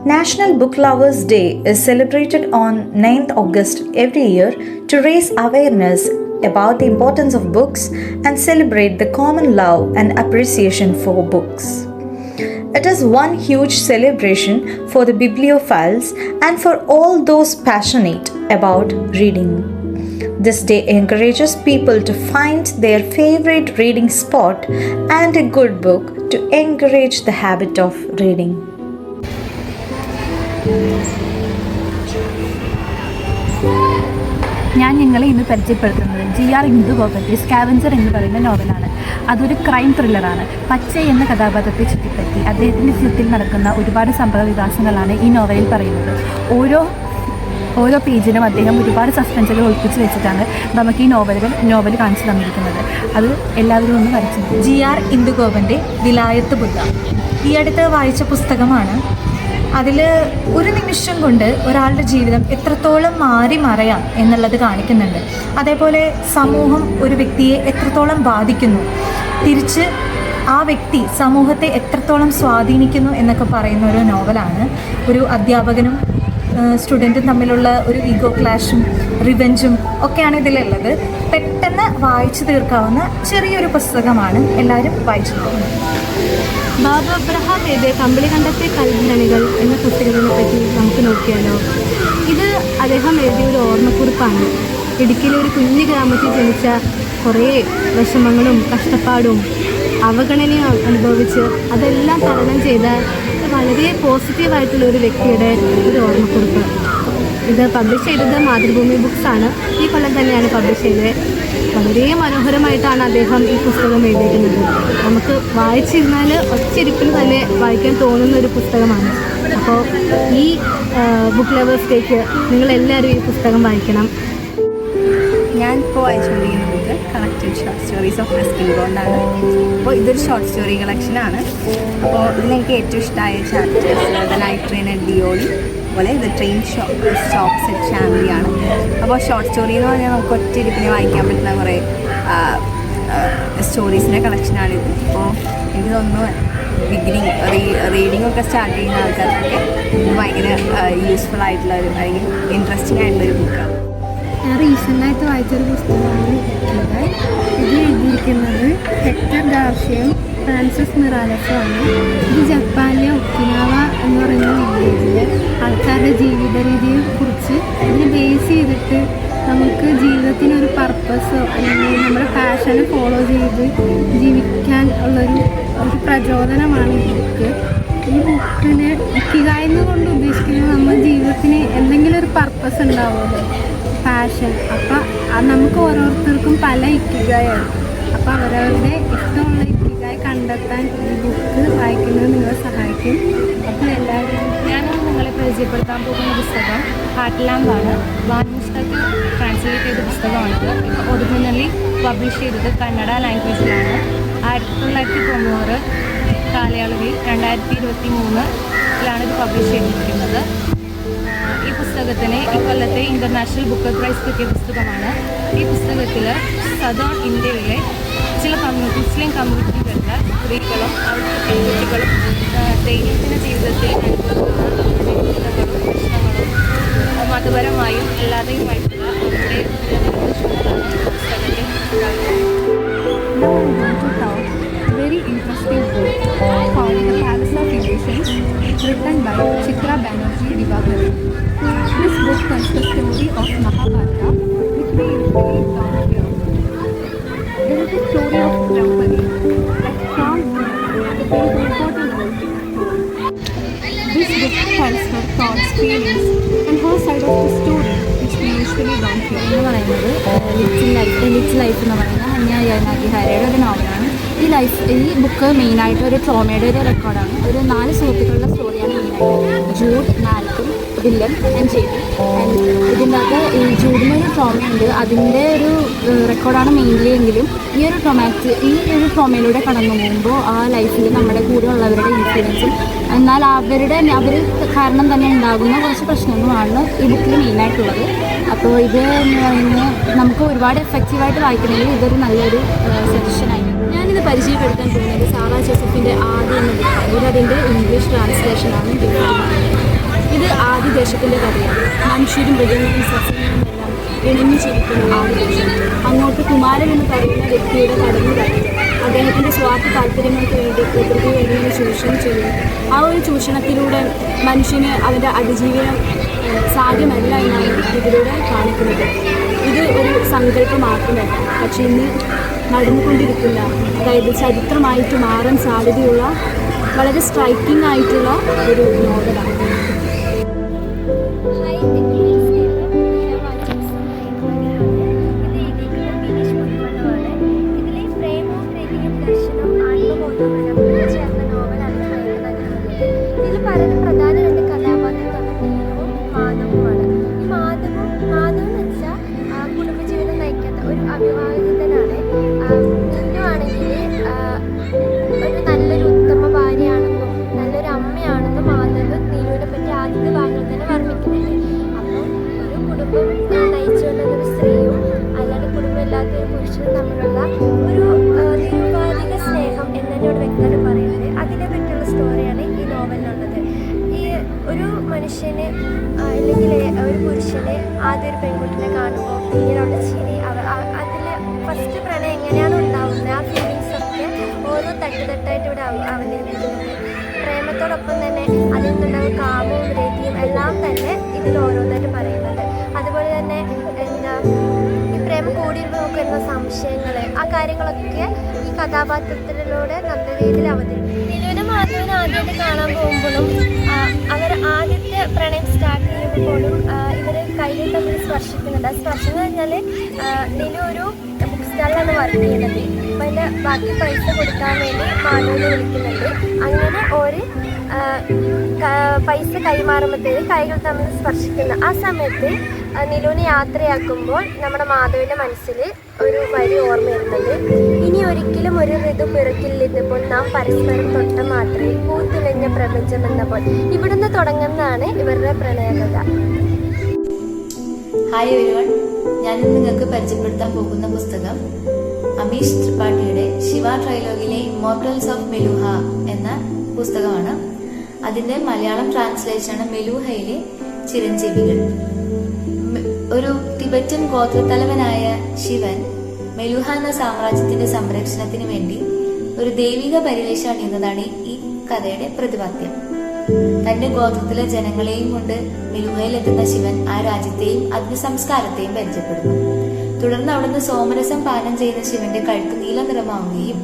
National Book Lovers Day is celebrated on 9th August every year to raise awareness about the importance of books and celebrate the common love and appreciation for books. It is one huge celebration for the bibliophiles and for all those passionate about reading. This day encourages people to find their favorite reading spot and a good book to encourage the habit of reading. ഞാൻ നിങ്ങളെ ഇന്ന് പരിചയപ്പെടുത്തുന്നത് GR ഇന്ദുഗോപൻ്റെ scavenger എന്ന് പറയുന്ന നോവലാണ്. അതൊരു crime ത്രില്ലറാണ്. പച്ച എന്ന കഥാപാത്രത്തെ ചുറ്റിപ്പറ്റി അദ്ദേഹത്തിൻ്റെ ജീവിതത്തിൽ നടക്കുന്ന ഒരുപാട് സംഭവ വികാസങ്ങളാണ് ഈ നോവലിൽ പറയുന്നത്. ഓരോ പേജിലും അദ്ദേഹം ഒരുപാട് സസ്പെൻസുകൾ ഒളിപ്പിച്ച് വെച്ചിട്ടാണ് നമുക്ക് ഈ നോവൽ കാണിച്ചു തന്നിരിക്കുന്നത്. അത് എല്ലാവരും ഒന്ന് വായിച്ചു. GR ഇന്ദുഗോപൻ്റെ വിലായത്ത് ബുദ്ധ ഈ അടുത്ത് വായിച്ച പുസ്തകമാണ്. അതിൽ ഒരു നിമിഷം കൊണ്ട് ഒരാളുടെ ജീവിതം എത്രത്തോളം മാറി മറയാം എന്നുള്ളത് കാണിക്കുന്നുണ്ട്. അതേപോലെ സമൂഹം ഒരു വ്യക്തിയെ എത്രത്തോളം ബാധിക്കുന്നു, തിരിച്ച് ആ വ്യക്തി സമൂഹത്തെ എത്രത്തോളം സ്വാധീനിക്കുന്നു എന്നൊക്കെ പറയുന്ന ഒരു നോവലാണ്. ഒരു അധ്യാപകനും സ്റ്റുഡൻറ്റും തമ്മിലുള്ള ഒരു ഈഗോ ക്ലാഷും റിവെഞ്ചും ഒക്കെയാണ് ഇതിലുള്ളത്. പെട്ടെന്ന് വായിച്ചു തീർക്കാവുന്ന ചെറിയൊരു പുസ്തകമാണ്. എല്ലാവരും വായിച്ചു നോക്കുന്നത്. ബാബു അബ്രഹാം എഴുതിയ കമ്പിളികണ്ടത്തെ കൽഭരണികൾ എന്ന പുസ്തകത്തിനെ പറ്റി നമുക്ക് നോക്കിയാലോ. ഇത് അദ്ദേഹം എഴുതിയ ഒരു ഓർമ്മക്കുറിപ്പാണ്. ഇടുക്കിയിലെ ഒരു കുഞ്ഞു ഗ്രാമത്തിൽ ജനിച്ച കുറേ വിഷമങ്ങളും കഷ്ടപ്പാടും അവഗണനയും അനുഭവിച്ച് അതെല്ലാം തരണം ചെയ്ത വളരെ പോസിറ്റീവായിട്ടുള്ള ഒരു വ്യക്തിയുടെ ഒരു ഓർമ്മക്കുറിപ്പ്. ഇത് പബ്ലിഷ് ചെയ്തത് മാതൃഭൂമി ബുക്സാണ്. ഈ കൊല്ലം തന്നെയാണ് പബ്ലിഷ് ചെയ്തത്. വളരെ മനോഹരമായിട്ടാണ് അദ്ദേഹം ഈ പുസ്തകം എഴുതിയിരിക്കുന്നത്. നമുക്ക് വായിച്ചിരുന്നാൽ ഒറ്റയിരിപ്പിൽ തന്നെ വായിക്കാൻ തോന്നുന്ന ഒരു പുസ്തകമാണ്. അപ്പോൾ ഈ ബുക്ക് ലവേഴ്സ് ഡേക്ക് നിങ്ങളെല്ലാവരും ഈ പുസ്തകം വായിക്കണം. ഞാനിപ്പോൾ വായിച്ചുകൊണ്ടിരിക്കുന്ന book collected short stories of Ruskin ബോണ്ടാണ്. അപ്പോൾ ഇതൊരു ഷോർട്ട് സ്റ്റോറി കളക്ഷനാണ്. അപ്പോൾ ഇതിനെനിക്ക് ഏറ്റവും ഇഷ്ടമായ chapters the night train at Deoli, അതുപോലെ ദ ട്രെയിൻ സ്റ്റോപ്സ് അറ്റ് ഷാംലിയാണ്. അപ്പോൾ ഷോർട്ട് സ്റ്റോറി എന്ന് പറഞ്ഞാൽ നമുക്ക് ഒറ്റയിരിപ്പിനെ വായിക്കാൻ പറ്റുന്ന കുറേ സ്റ്റോറീസിൻ്റെ കളക്ഷനാണിത്. അപ്പോൾ എനിക്ക് തോന്നുന്നു റീഡിംഗ് ഒക്കെ സ്റ്റാർട്ട് ചെയ്യുന്ന ആൾക്കാർക്കൊക്കെ ഭയങ്കര യൂസ്ഫുൾ ആയിട്ടുള്ള അല്ലെങ്കിൽ ഇൻട്രസ്റ്റിംഗ് ആയിട്ടുള്ളൊരു ബുക്കാണ്. ഞാൻ റീസെൻ്റായിട്ട് വായിച്ചൊരു പുസ്തകമാണ് ഇത് എഴുതിയിരിക്കുന്നത് ഹെക്ടർ ഗാർഷ്യയും ഫ്രാൻസിസ് മിറാലസുമാണ്. ഇത് ജപ്പാനിലെ ഒക്കിനാവ എന്ന് പറയുന്ന വില്ലേജിലെ ആൾക്കാരുടെ ജീവിത രീതിയെ കുറിച്ച് ഇതിനെ ബേസ് ചെയ്തിട്ട് നമുക്ക് ജീവിതത്തിനൊരു പർപ്പസോ അല്ലെങ്കിൽ നമ്മുടെ പാഷനെ ഫോളോ ചെയ്ത് ജീവിക്കാൻ ഉള്ളൊരു പ്രചോദനമാണ് ഈ ബുക്ക്. ഈ ബുക്കിന് ഇക്കിഗായി കൊണ്ട് ഉദ്ദേശിക്കുന്നത് നമ്മുടെ ജീവിതത്തിന് എന്തെങ്കിലും ഒരു പർപ്പസ് ഉണ്ടാവുമല്ലോ, പാഷൻ. അപ്പം നമുക്ക് ഓരോരുത്തർക്കും പല ഇക്കിഗായാണ്. അപ്പോൾ അവരവരുടെ ഇഷ്ടമുള്ള ഇക്കിഗായി കണ്ടെത്താൻ ഈ ബുക്ക് വായിക്കുന്നത് നിങ്ങളെ സഹായിക്കും. അപ്പോൾ എല്ലാവരും ഞാനത് നിങ്ങളെ പരിചയപ്പെടുത്താൻ പോകുന്ന പുസ്തകം ഹാർട്ട്ലാമ്പാണ്. വാൻ മുസ്തഖ് ട്രാൻസ്ലേറ്റ് ചെയ്ത പുസ്തകമാണിത്. ഇപ്പോൾ ഒറിജിനലി പബ്ലിഷ് ചെയ്തത് കന്നഡ ലാംഗ്വേജിലാണ്. 1990 കാലയളവിൽ 2023 ഇത് പബ്ലിഷ് ചെയ്തിരിക്കുന്നത്. ഈ പുസ്തകത്തിന് ഇക്കൊല്ലത്തെ ഇൻ്റർനാഷണൽ ബുക്ക് പ്രൈസ് കിട്ടിയ പുസ്തകമാണ്. ഈ പുസ്തകത്തിൽ സദേൺ ഇന്ത്യയിലെ ചില മുസ്ലിം കമ്മ്യൂണിറ്റികളിലെ സ്ത്രീകളും അവരുടെ പെൺകുട്ടികളും ദൈനംദിന ജീവിതത്തിൽ അനുഭവിക്കുന്ന പ്രശ്നങ്ങളും മതപരമായും അല്ലാതെയുമായിട്ടുള്ള അവരുടെ പുസ്തകത്തിൽ very interesting book called The Palace of Illusions, written by Chitra Banerjee Divakari. This book tells the story of Mahabharata, which we usually don't hear. There is a story of Draupadi that strong women plays an important role. This book tells her thoughts, feelings, and her side of the story, which we usually don't hear. എന്ന് പറയുന്നത് ലിച്ച് life എന്ന് പറയുന്ന ഹന്യ യാനാഗിഹാരയുടെ ഒരു നോവലാണ്. ഈ book മെയിനായിട്ട് ഒരു ട്രോമയുടെ ഒരു റെക്കോർഡാണ്. ഒരു 4 സുഹൃത്തുക്കളുടെ സ്റ്റോറിയാണ് മെയിനായിട്ട്. Jude, Malcolm, William and Jamie. ഇതിൻ്റെ അകത്ത് ഈ ജൂഡിന് ഒരു ട്രോമയുണ്ട്. അതിൻ്റെ ഒരു റെക്കോർഡാണ് മെയിൻലി. എങ്കിലും ഈ ഒരു ഒരു ട്രോമയിലൂടെ കടന്നു പോകുമ്പോൾ ആ ലൈഫിൽ നമ്മുടെ കൂടെ ഉള്ളവരുടെ ഇൻഫ്ലുവൻസും എന്നാൽ അവർ കാരണം തന്നെ ഉണ്ടാകുന്ന കുറച്ച് പ്രശ്നങ്ങളുമാണ് ഈ ബുക്കിൽ മെയിനായിട്ടുള്ളത്. അപ്പോൾ ഇത് എന്ന് പറയുന്നത് നമുക്ക് ഒരുപാട് എഫക്റ്റീവായിട്ട് വായിക്കണമെങ്കിൽ ഇതൊരു നല്ലൊരു സജഷനായിരുന്നു. ഞാനിത് പരിചയപ്പെടുത്താൻ പോകുന്നത് സാറാ ജോസഫിൻ്റെ ആദി എന്ന ബുക്കാണ്. ഇതിൻ്റെ ഇംഗ്ലീഷ് ട്രാൻസ്ലേഷനാണ്. ഇത് ആദി ദേശത്തിൻ്റെ കഥയാണ്. മനുഷ്യരും മൃഗങ്ങളും സസ്യങ്ങളും എല്ലാം ഇണങ്ങിച്ചിരിക്കുന്ന ആദി ദേശം. അങ്ങോട്ട് കുമാരൻ എന്ന് പറയുന്ന വ്യക്തിയുടെ കടന്നു കയറി അദ്ദേഹത്തിൻ്റെ സ്വാർത്ഥ താല്പര്യങ്ങൾക്ക് വേണ്ടി പ്രകൃതി എങ്ങനെ ചൂഷണം ചെയ്യുന്നു. ആ ഒരു ചൂഷണത്തിലൂടെ മനുഷ്യന് അവൻ്റെ അതിജീവനം സാധ്യമല്ല എന്നാണ് ഇതിലൂടെ കാണിക്കുന്നത്. ഇത് ഒരു സങ്കല്പം മാത്രമല്ല, പക്ഷേ ഇന്ന് നടന്നുകൊണ്ടിരിക്കുന്ന, അതായത് ചരിത്രമായിട്ട് മാറാൻ സാധ്യതയുള്ള വളരെ സ്ട്രൈക്കിംഗ് ആയിട്ടുള്ള ഒരു നോവലാണ്. പ്രധാന രണ്ട് കഥാപാത്രങ്ങളാണ് നീലുവും മാധവുമാണ്. ഈ മാധവ് എന്ന് വെച്ചാൽ കുടുംബജീവിതം നയിക്കാത്ത ഒരു അവിവാഹിതനാണ്. നീലു ആണെങ്കിൽ ഒരു നല്ലൊരു ഉത്തമ ഭാര്യയാണെന്നും നല്ലൊരു അമ്മയാണെന്നും മാധവ് നീലുവിനെ പറ്റി ആദ്യത്തെ ഭാഗങ്ങൾ തന്നെ വർണ്ണിക്കുന്നുണ്ട്. അപ്പോൾ ഒരു കുടുംബം നയിച്ചുകൊണ്ടുള്ള സ്ത്രീയും അല്ലാണ്ട് കുടുംബമില്ലാത്ത ഒരു പുരുഷനും തമ്മിലുള്ള ഒരു നിരുപാധിക സ്നേഹം എന്നതിനോട് വ്യക്തമായിട്ട് പറയുന്നത്, അതിനെ പറ്റിയുള്ള സ്റ്റോറിയാണ് ഈ നോവലിലുള്ളത്. ഈ ഒരു മനുഷ്യന് അല്ലെങ്കിൽ ഒരു പുരുഷന് ആദ്യം ഒരു പെൺകുട്ടിനെ കാണുമ്പോൾ പിന്നീടുള്ള ചിരി, അതിൽ ഫസ്റ്റ് പ്രണയം എങ്ങനെയാണ് ഉണ്ടാവുന്നത്, ആ ഫീലിങ്സൊക്കെ ഓരോ തട്ടുതട്ടായിട്ട് ഇവിടെ അവതരിപ്പിക്കുന്നുണ്ട്. പ്രേമത്തോടൊപ്പം തന്നെ അതിൽ നിന്നുണ്ടാകുന്ന കാമവും രതിയും എല്ലാം തന്നെ ഇതിൽ ഓരോന്നായിട്ട് പറയുന്നുണ്ട്. അതുപോലെ തന്നെ ഈ പ്രേമം കൂടിയിരുമ്പോൾ നമുക്ക് വരുന്ന സംശയങ്ങൾ, ആ കാര്യങ്ങളൊക്കെ ഈ കഥാപാത്രത്തിലൂടെ നല്ല രീതിയിൽ അവതരിപ്പിക്കും. നിലവിലെ മാധവനെ ആദ്യമായിട്ട് കാണാൻ പോകുമ്പോഴും അവർ ആദ്യത്തെ പ്രണയം സ്റ്റാർട്ട് ചെയ്യുമ്പോഴും ഇവർ കയ്യിൽ തമ്മിൽ സ്പർശിക്കുന്നുണ്ട്. ആ സ്പർശം എന്ന് പറഞ്ഞാൽ നിലു ഒരു ബുക്ക് സ്റ്റാളിലാണ് വർക്ക് ചെയ്യുന്നത്. അപ്പോൾ അതിൻ്റെ ബാക്കി പൈസ കൊടുക്കാൻ വേണ്ടി മാധവനെ വിളിക്കുന്നുണ്ട്. അങ്ങനെ ഒരു പൈസ കൈമാറുമ്പോഴത്തേക്ക് കൈകൾ തമ്മിൽ സ്പർശിക്കുന്ന ആ സമയത്ത് നിലുവിനെ യാത്രയാക്കുമ്പോൾ നമ്മുടെ മാധവിൻ്റെ മനസ്സിൽ ഒരു വരി ഓർമ്മ വരുന്നത്, ഇനി ഒരിക്കലും ഒരു ഋതു പിറക്കില്ലിരുന്നപ്പോൾ നാം പരസ്പരം തൊട്ട മാത്രമേ പൂത്തുലഞ്ഞ പ്രപഞ്ചം എന്നപ്പോൾ. ഇവിടുന്ന് തുടങ്ങുന്നതാണ് ഇവരുടെ പ്രണയകഥ. ഹായ് എവരിവൺ, ഞാനിന്ന് നിങ്ങൾക്ക് പരിചയപ്പെടുത്താൻ പോകുന്ന പുസ്തകം അമീഷ് ത്രിപാഠിയുടെ ശിവ ട്രൈലോഗിലെ ഇമ്മോർട്ടൽസ് ഓഫ് മെലൂഹ എന്ന പുസ്തകമാണ്. അതിന്റെ മലയാളം ട്രാൻസ്ലേഷനാണ് മെലൂഹയിലെ ചിരഞ്ജീവികൾ. ഒരു ടിബറ്റൻ ഗോത്രത്തലവനായ ശിവൻ മെലൂഹ എന്ന സാമ്രാജ്യത്തിന്റെ സംരക്ഷണത്തിന് വേണ്ടി ഒരു ദൈവിക പരിവേഷ അണിയുന്നതാണ് ഈ കഥയുടെ പ്രതിപാദ്യം. തന്റെ ഗോത്രത്തിലെ ജനങ്ങളെയും കൊണ്ട് മെലൂഹയിൽ എത്തുന്ന ശിവൻ ആ രാജ്യത്തെയും അതിന്റെ സംസ്കാരത്തെയും പരിചയപ്പെടുന്നു. തുടർന്ന് അവിടുന്ന് സോമരസം പാനം ചെയ്യുന്ന ശിവന്റെ കഴുത്ത് നീല നിറമാവുകയും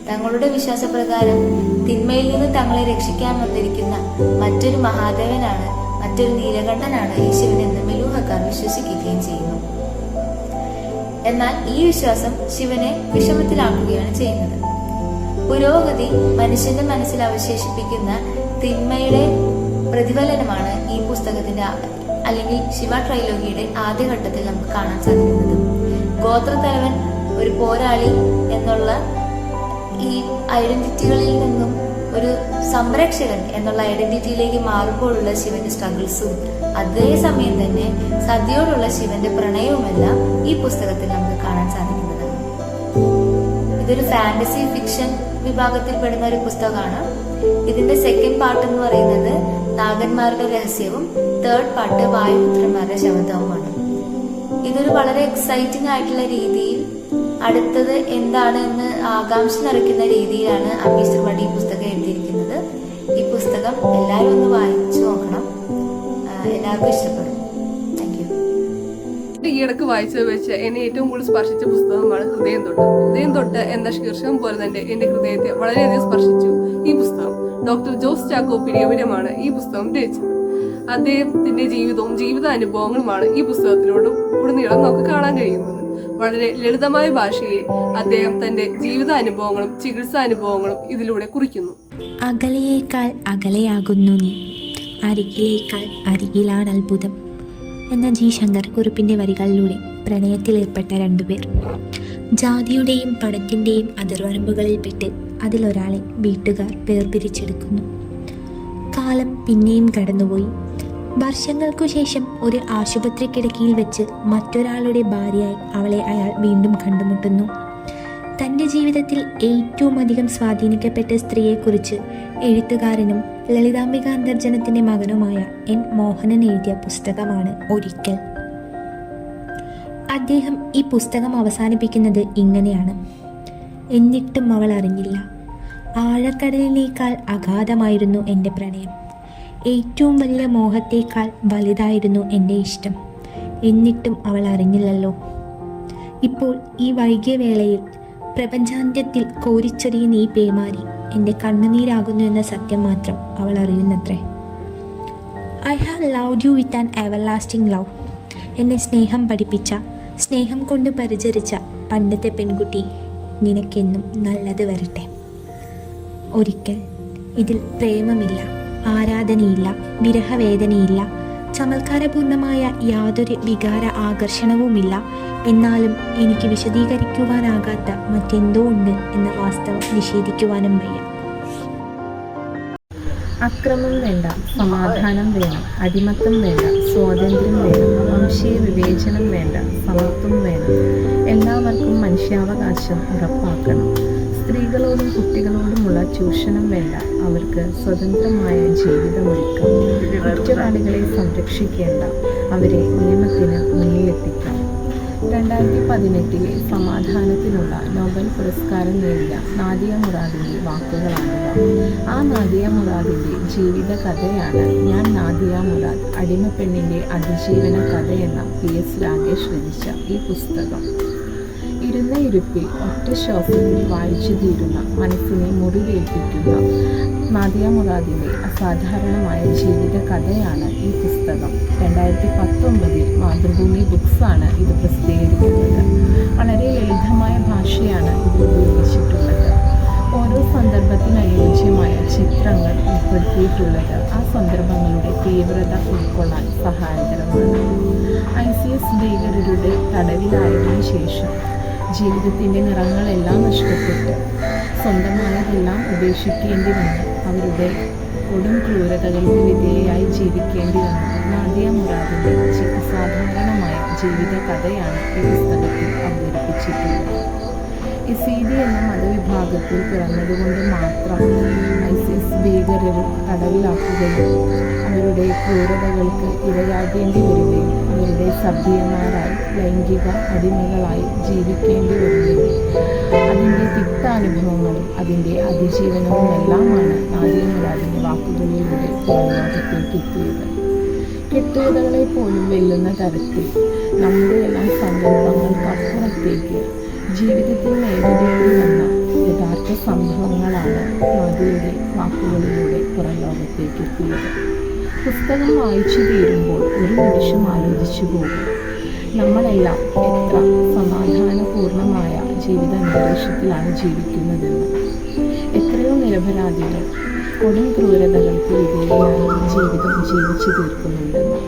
തങ്ങളുടെ വിശ്വാസപ്രകാരം തിന്മയിൽ നിന്ന് തങ്ങളെ രക്ഷിക്കാൻ വന്നിരിക്കുന്ന മറ്റൊരു മഹാദേവനാണ്, മറ്റൊരു നീലകണ്ഠനാണ് ഈ ശിവനെന്ന് മെലൂഹക്കാർ വിശ്വസിക്കുകയും ചെയ്യുന്നു. എന്നാൽ ഈ വിശ്വാസം ശിവനെ വിഷമത്തിലാക്കുകയാണ് ചെയ്യുന്നത്. പുരോഗതി മനുഷ്യന്റെ മനസ്സിൽ അവശേഷിപ്പിക്കുന്ന തിന്മയുടെ പ്രതിഫലനമാണ് ഈ പുസ്തകത്തിന്റെ അല്ലെങ്കിൽ ശിവ ട്രൈലോഗിയുടെ ആദ്യഘട്ടത്തിൽ നമുക്ക് കാണാൻ സാധിക്കുന്നത്. ഗോത്രത്തലവൻ ഒരു പോരാളി എന്നുള്ള ഈ ഐഡന്റിറ്റികളിൽ നിന്നും ഒരു സംരക്ഷകൻ എന്നുള്ള ഐഡന്റിറ്റിയിലേക്ക് മാറുമ്പോഴുള്ള ശിവന്റെ സ്ട്രഗിൾസും അതേസമയം തന്നെ സതിയോടുള്ള ശിവന്റെ പ്രണയവുമെല്ലാം ഈ പുസ്തകത്തിൽ നമുക്ക് കാണാൻ സാധിക്കുന്നതാണ്. ഇതൊരു ഫാന്റസി ഫിക്ഷൻ വിഭാഗത്തിൽപ്പെടുന്ന ഒരു പുസ്തകമാണ്. ഇതിന്റെ സെക്കൻഡ് പാർട്ട് എന്ന് പറയുന്നത് നാഗന്മാരുടെ രഹസ്യവും തേർഡ് പാർട്ട് വായുപുത്രന്മാരുടെ ശബ്ദവുമാണ്. ഇതൊരു വളരെ എക്സൈറ്റിംഗ് ആയിട്ടുള്ള രീതിയിൽ അടുത്തത് എന്താണ് എന്ന് ആകാംക്ഷ നിറയ്ക്കുന്ന രീതിയിലാണ് അമീഷ് ത്രിപാഠി ഈ പുസ്തകം എഴുതിയിരിക്കുന്നത്. ഈ പുസ്തകം എല്ലാവരും ഒന്ന് വായിച്ചു നോക്കണം, എല്ലാവർക്കും ഇഷ്ടപ്പെടും. Thank you. ഈയിടക്ക് വായിച്ചത് വെച്ച് എന്നെ ഏറ്റവും കൂടുതൽ സ്പർശിച്ച പുസ്തകമാണ് ഹൃദയം തൊട്ട്. ഹൃദയം തൊട്ട് എന്ന ശീർഷകം പോലെ തന്നെ എന്റെ ഹൃദയത്തെ വളരെയധികം സ്പർശിച്ചു ഈ പുസ്തകം. ഡോക്ടർ ജോസ് ചാക്കോ പിടിയവരമാണ് ഈ പുസ്തകം രചിച്ചത്. അദ്ദേഹത്തിന്റെ ജീവിതവും ജീവിതാനുഭവങ്ങളുമാണ് ഈ പുസ്തകത്തിലൂടെ ഉടനീളം നമുക്ക് കാണാൻ കഴിയുന്നത്. വളരെ ലളിതമായ ഭാഷയിൽ അദ്ദേഹം തന്റെ ജീവിതാനുഭവങ്ങളും ചികിത്സാനുഭവങ്ങളും ഇതിലൂടെ കുറിക്കുന്നു. അകലെയേക്കാൾ അകലെയാകുന്നു നീ, അരികിലേക്കാൾ അരികിലാണ് അത്ഭുതം എന്ന ജി ശങ്കർ കുറുപ്പിൻ്റെ വരികളിലൂടെ പ്രണയത്തിലേർപ്പെട്ട രണ്ടുപേർ. ജാതിയുടെയും പണത്തിൻ്റെയും അതിർവരമ്പുകളിൽപ്പെട്ട് അതിലൊരാളെ വീട്ടുകാർ വേർതിരിച്ചെടുക്കുന്നു. കാലം പിന്നെയും കടന്നുപോയി. വർഷങ്ങൾക്കു ശേഷം ഒരു ആശുപത്രി കിടക്കയിൽ വെച്ച് മറ്റൊരാളുടെ ഭാര്യയായി അവളെ അയാൾ വീണ്ടും കണ്ടുമുട്ടുന്നു. തൻ്റെ ജീവിതത്തിൽ ഏറ്റവും അധികം സ്വാധീനിക്കപ്പെട്ട സ്ത്രീയെക്കുറിച്ച് എഴുത്തുകാരനും ലളിതാംബിക അന്തർജനത്തിൻ്റെ മകനുമായ എൻ മോഹനൻ എഴുതിയ പുസ്തകമാണ് ഒരിക്കൽ. അദ്ദേഹം ഈ പുസ്തകം അവസാനിപ്പിക്കുന്നത് ഇങ്ങനെയാണ്: എന്നിട്ടും അവൾ അറിഞ്ഞില്ല. ആഴക്കടലിനേക്കാൾ അഗാധമായിരുന്നു എൻ്റെ പ്രണയം. ഏറ്റവും വലിയ മോഹത്തേക്കാൾ വലുതായിരുന്നു എൻ്റെ ഇഷ്ടം. എന്നിട്ടും അവൾ അറിഞ്ഞില്ലല്ലോ. ഇപ്പോൾ ഈ വൈകിയ വേളയിൽ പ്രപഞ്ചാന്ത്യത്തിൽ കോരിച്ചൊരിയുന്ന ഈ പേമാരി എൻ്റെ കണ്ണുനീരാകുന്നു എന്ന സത്യം മാത്രം അവൾ അറിയുന്നത്രേ. I have loved you with an everlasting love. എന്നെ സ്നേഹം പഠിപ്പിച്ച, സ്നേഹം കൊണ്ട് പരിചരിച്ച പണ്ടത്തെ പെൺകുട്ടി, നിനക്കെന്നും നല്ലത് വരട്ടെ. ഒരിക്കൽ. ഇതിൽ പ്രേമമില്ല, ആരാധനയില്ല, വിരഹവേദനയില്ല, ചമൽക്കാരപൂർണമായ യാതൊരു വികാര ആകർഷണവുമില്ല. എന്നാലും എനിക്ക് വിശദീകരിക്കുവാനാകാത്ത മറ്റെന്തോ ഉണ്ട് എന്ന വാസ്തവം നിഷേധിക്കുവാനും വയ്യ. അക്രമം വേണ്ട, സമാധാനം വേണം. അടിമത്തം വേണ്ട, സ്വാതന്ത്ര്യം വേണം. വംശീയ വിവേചനം വേണ്ട, സമത്വം വേണം. എല്ലാവർക്കും മനുഷ്യാവകാശം ഉറപ്പാക്കണം. സ്ത്രീകളോടും കുട്ടികളോടുമുള്ള ചൂഷണം വേണ്ട, അവർക്ക് സ്വതന്ത്രമായ ജീവിതമൊരുക്കാം. കുറ്റവാളികളെ സംരക്ഷിക്കേണ്ട, അവരെ നിയമത്തിന് മുന്നിലെത്തിക്കാം. 2018 സമാധാനത്തിനുള്ള നോബൽ പുരസ്കാരം നേടിയ നാദിയ മുറാദിൻ്റെ വാക്കുകളാണിവ. ആ നാദിയ മുറാദിൻ്റെ ജീവിത കഥയാണ് ഞാൻ നാദിയ മുറാദ്, അടിമപ്പെണ്ണിൻ്റെ അതിജീവന കഥയെന്ന PS രാഗേഷ് രചിച്ച ഈ പുസ്തകം. ഇരുന്ന ഇരുപ്പിൽ ഒറ്റ ശ്വാസത്തിൽ വായിച്ചു തീരുന്ന, മനസ്സിനെ മുറിവേൽപ്പിക്കുന്ന നാദിയ മുറാദിൻ്റെ അസാധാരണമായ ജീവിത കഥയാണ് ഈ പുസ്തകം. 2019 മാതൃഭൂമി ബുക്സാണ് ഇത് പ്രസിദ്ധീകരിക്കുന്നത്. വളരെ ലളിതമായ ഭാഷയാണ് ഇത് ഉപയോഗിച്ചിട്ടുള്ളത്. ഓരോ സന്ദർഭത്തിനനുയോജ്യമായ ചിത്രങ്ങൾ ഉൾപ്പെടുത്തിയിട്ടുള്ളത് ആ സന്ദർഭങ്ങളുടെ തീവ്രത ഉൾക്കൊള്ളാൻ സഹായകരമാണ്. ICS ഭീകരരുടെ തടവിലായതിനു ശേഷം ജീവിതത്തിൻ്റെ നിറങ്ങളെല്ലാം നഷ്ടപ്പെട്ട് സ്വന്തമായതെല്ലാം ഉപേക്ഷിക്കേണ്ടി വന്നു അവരുടെ കൊടും ക്രൂരതകൾക്ക് വിധേയയായി ജീവിക്കേണ്ടി വന്ന നാദിയ മുറാദിൻ്റെ അസാധാരണമായ ജീവിത കഥയാണ് ഈ പുസ്തകത്തിൽ അവതരിപ്പിച്ചിട്ടുള്ളത്. ഇസീദി എന്ന മതവിഭാഗത്തിൽ പിറന്നതുകൊണ്ട് മാത്രം ISIS ഭീകരർ തടവിലാക്കുകയും അവരുടെ ക്രൂരതകൾക്ക് ഇരയാകേണ്ടി വരികയും അവരുടെ സഭ്യന്മാരായി ലൈംഗിക അടിമകളായി ജീവിക്കേണ്ടി വരികയും അതിൻ്റെ തിക്താനുഭവങ്ങളും അതിൻ്റെ അതിജീവനവും എല്ലാമാണ് നാദിയ മുറാദിൻ്റെ വാക്കുകളിലൂടെ ലോകത്തേക്ക് എത്തിയത്. കെട്ടുകഥകളെ പോലും വെല്ലുന്ന തരത്തിൽ നമ്മുടെ എല്ലാം സങ്കല്പങ്ങൾക്കപ്പുറത്തേക്ക് ജീവിതത്തിൽ നേരിടേണ്ടി വന്ന യഥാർത്ഥ സംഭവങ്ങളാണ് നാദിയയുടെ വാക്കുകളിലൂടെ പുറം ലോകത്തേക്ക് എത്തിയത്. പുസ്തകം വായിച്ചു തീരുമ്പോൾ ഒരു നിമിഷം ആലോചിച്ചു പോകും, നമ്മളെല്ലാം എത്ര സമാധാനപൂർണമായ ജീവിതാന്തരീക്ഷത്തിലാണ് ജീവിക്കുന്നതെന്ന്. എത്രയോ നിരപരാധികൾ കൊടും ക്രൂരതകൾക്ക് വിധേയമായി ജീവിതം ജീവിച്ചു തീർക്കുന്നുണ്ടെന്ന്.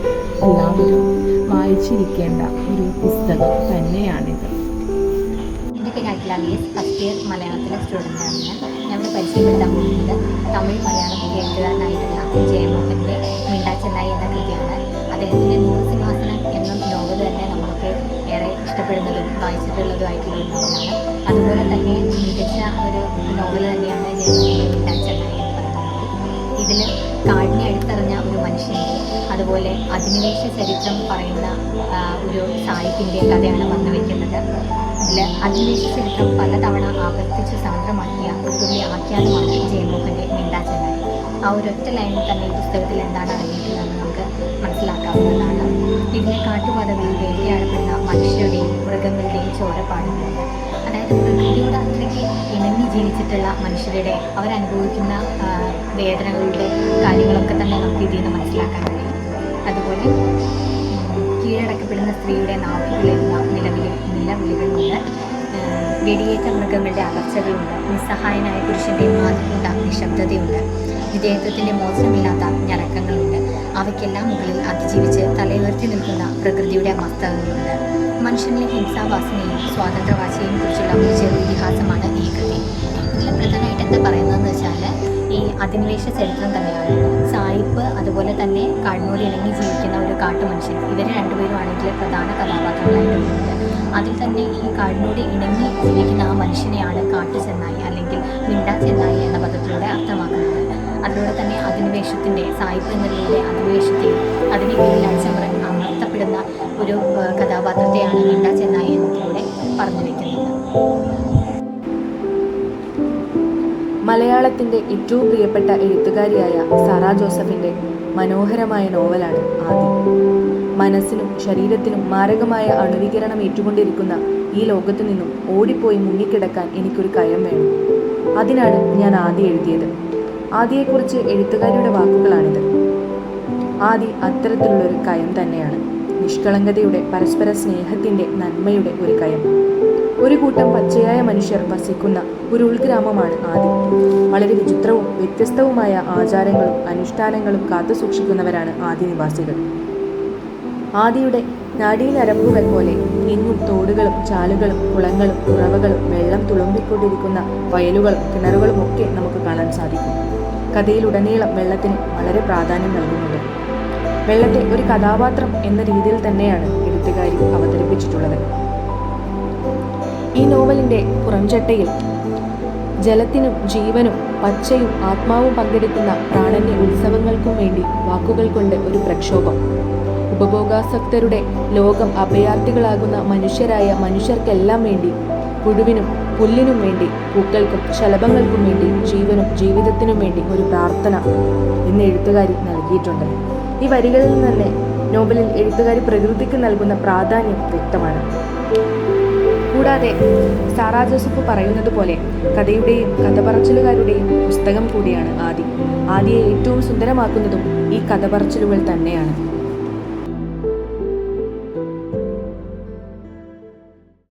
എല്ലാവരും വായിച്ചിരിക്കേണ്ട ഒരു പുസ്തകം തന്നെയാണിത്. എൻ്റെ പേര് അഖില VS, ഫസ്റ്റ് ഇയർ മലയാളത്തിലെ സ്റ്റുഡൻ്റാണ് ഞങ്ങൾ പരിചയപ്പെടുത്താൻ പോകുന്നത് തമിഴ് മലയാളം എഴുത്തുകാരനായിട്ടുള്ള ജയമോഹൻ്റെ മിണ്ടാ ചെന്നായി എന്ന കൃതിയാണ്. അദ്ദേഹത്തിൻ്റെ 100 സിംഹാസനം എന്ന നോവൽ തന്നെ നമുക്ക് ഏറെ ഇഷ്ടപ്പെടുന്നതും വായിച്ചിട്ടുള്ളതുമായിട്ടുള്ള ഒരു നോവലാണ്. അതുപോലെ തന്നെ മികച്ച ഒരു നോവൽ തന്നെയാണ് ജയമോഹൻ്റെ മിണ്ടാ ചെന്നായി എന്ന് പറയുന്നത്. ഇതിൽ കാടിനെ അടുത്തറിഞ്ഞ ഒരു മനുഷ്യൻ്റെ അതുപോലെ അധിനിവേശ ചരിത്രം പറയുന്ന ഒരു സായിപ്പിൻ്റെ കഥയാണ് വന്നുവെക്കുന്നത്. ഇതിൽ അധിനിവേശ ചരിത്രം പലതവണ ആവർത്തിച്ച് സാന്ദ്രമാക്കിയ ഒരു വലിയ ആഖ്യാനമാണ് ജയമോഹൻ്റെ മിണ്ടാ ചെന്നായി. ആ ഒരൊറ്റ ലൈനിൽ തന്നെ ഈ പുസ്തകത്തിൽ എന്താണ് അടങ്ങിയിട്ടുള്ളതെന്ന് നമുക്ക് മനസ്സിലാക്കാവുന്നതാണ്. ഇതിലെ കാട്ടുപാതകളിൽ വേട്ടയാടപ്പെടുന്ന മനുഷ്യരുടെയും മൃഗങ്ങളുടെയും ചോരപ്പാടുകളുണ്ട്. അതായത് പ്രകൃതിയോട് അത്രയ്ക്ക് ഇണങ്ങി ജീവിച്ചിട്ടുള്ള മനുഷ്യരുടെ അവരനുഭവിക്കുന്ന വേദനകളുടെ കാര്യങ്ങളൊക്കെ തന്നെ നമുക്ക് ഇതിൽ നിന്ന് മനസ്സിലാക്കാൻ കഴിയും. അതുപോലെ കീഴടക്കപ്പെടുന്ന സ്ത്രീയുടെ നാവുകളിലുള്ള നിലവിളികളുണ്ട്, വെടിയേറ്റ മൃഗങ്ങളുടെ അകർച്ചകളുണ്ട്, നിസ്സഹായനായ പുരുഷൻ്റെ ആദ്യമുണ്ട നിശബ്ദതയുണ്ട്, വിധേയത്വത്തിൻ്റെ മോശമില്ലാത്ത ഞരക്കങ്ങളുണ്ട്. അവയ്ക്കെല്ലാം മുകളിൽ അതിജീവിച്ച് തലയുയർത്തി നിൽക്കുന്ന പ്രകൃതിയുടെ മസ്തകങ്ങളുണ്ട്. മനുഷ്യനിലെ ഹിംസാവാസനയും സ്വാതന്ത്ര്യവാശിയെയും കുറിച്ചുള്ള ഒരു ചെറു ഇതിഹാസമാണ് ഈ കൃതി. ഇതിൽ പ്രധാനമായിട്ട് എന്താ പറയുന്നതെന്ന് വെച്ചാൽ ഈ അധിനിവേശ ചരിത്രം തന്നെയാണ്. സായിപ്പ് അതുപോലെ തന്നെ കാടിനോട് ഇണങ്ങി ജീവിക്കുന്ന ഒരു കാട്ടുമനുഷ്യൻ, ഇവർ രണ്ടുപേരുമാണ് ഇതിലെ പ്രധാന കഥാപാത്രങ്ങളായിട്ട് വരുന്നത്. അതിൽ തന്നെ ഈ കാടിനോട് ഇണങ്ങി ജീവിക്കുന്ന ആ മനുഷ്യനെയാണ് കാട്ടു ചെന്നായി അല്ലെങ്കിൽ മിണ്ടാ ചെന്നായി എന്ന പദത്തിലൂടെ അർത്ഥമാക്കുന്നത്. അതിലൂടെ തന്നെ അധിനിവേശത്തിൻ്റെ സായിപ്പ് എന്നതിലൂടെ അധിനിവേശത്തെയും അതിന് കീഴിൽ അമർത്തപ്പെടുന്ന ഒരു കഥാപാത്രത്തെയാണ് മിണ്ടാ ചെന്നായി എന്നതിലൂടെ പറഞ്ഞു വയ്ക്കുന്നത്. മലയാളത്തിൻ്റെ ഏറ്റവും പ്രിയപ്പെട്ട എഴുത്തുകാരിയായ സാറാ ജോസഫിൻ്റെ മനോഹരമായ നോവലാണ് ആദി. മനസ്സിനും ശരീരത്തിനും മാരകമായ അണുവികിരണം ഏറ്റുകൊണ്ടിരിക്കുന്ന ഈ ലോകത്തു നിന്നും ഓടിപ്പോയി മുങ്ങിക്കിടക്കാൻ എനിക്കൊരു കയം വേണം. അതിനാണ് ഞാൻ ആദി എഴുതിയത്. ആദിയെക്കുറിച്ച് എഴുത്തുകാരിയുടെ വാക്കുകളാണിത്. ആദി അത്തരത്തിലുള്ളൊരു കയം തന്നെയാണ്. നിഷ്കളങ്കതയുടെ, പരസ്പര സ്നേഹത്തിൻ്റെ, നന്മയുടെ ഒരു കയം. ഒരു കൂട്ടം പച്ചയായ മനുഷ്യർ വസിക്കുന്ന ഒരു ഉൾഗ്രാമമാണ് ആദി. വളരെ വിചിത്രവും വ്യത്യസ്തവുമായ ആചാരങ്ങളും അനുഷ്ഠാനങ്ങളും കാത്തു സൂക്ഷിക്കുന്നവരാണ് ആദി നിവാസികൾ. ആദിയുടെ നാഡീനരമ്പുകൾ പോലെ എങ്ങും തോടുകളും ചാലുകളും കുളങ്ങളും ഉറവകളും വെള്ളം തുളുമ്പിക്കൊണ്ടിരിക്കുന്ന വയലുകളും കിണറുകളും ഒക്കെ നമുക്ക് കാണാൻ സാധിക്കും. കഥയിലുടനീളം വെള്ളത്തിന് വളരെ പ്രാധാന്യം നൽകുന്നുണ്ട്. വെള്ളത്തെ ഒരു കഥാപാത്രം എന്ന രീതിയിൽ തന്നെയാണ് എഴുത്തുകാരി അവതരിപ്പിച്ചിട്ടുള്ളത്. ഈ നോവലിൻ്റെ പുറംചട്ടയിൽ ജലത്തിനും ജീവനും പച്ചയും ആത്മാവും പങ്കെടുക്കുന്ന പ്രാണന്റെ ഉത്സവങ്ങൾക്കും വേണ്ടി വാക്കുകൾ കൊണ്ട് ഒരു പ്രക്ഷോഭം. ഉപഭോഗാസക്തരുടെ ലോകം അഭയാർത്ഥികളാകുന്ന മനുഷ്യരായ മനുഷ്യർക്കെല്ലാം വേണ്ടി, പുഴുവിനും പുല്ലിനും വേണ്ടി, പൂക്കൾക്കും ശലഭങ്ങൾക്കും വേണ്ടി, ജീവനും ജീവിതത്തിനും വേണ്ടി ഒരു പ്രാർത്ഥന എന്ന് എഴുത്തുകാരി നൽകിയിട്ടുണ്ട്. ഈ വരികളിൽ നിന്ന് തന്നെ നോവലിൽ എഴുത്തുകാരി പ്രകൃതിക്ക് നൽകുന്ന പ്രാധാന്യം വ്യക്തമാണ്. കൂടാതെ സാറാ ജോസഫ് പറയുന്നത് പോലെ കഥയുടെയും കഥപറച്ചിലുകാരുടെയും പുസ്തകം കൂടിയാണ് ആദി. ആദിയെ ഏറ്റവും സുന്ദരമാക്കുന്നതും ഈ കഥപറച്ചിലുകൾ തന്നെയാണ്.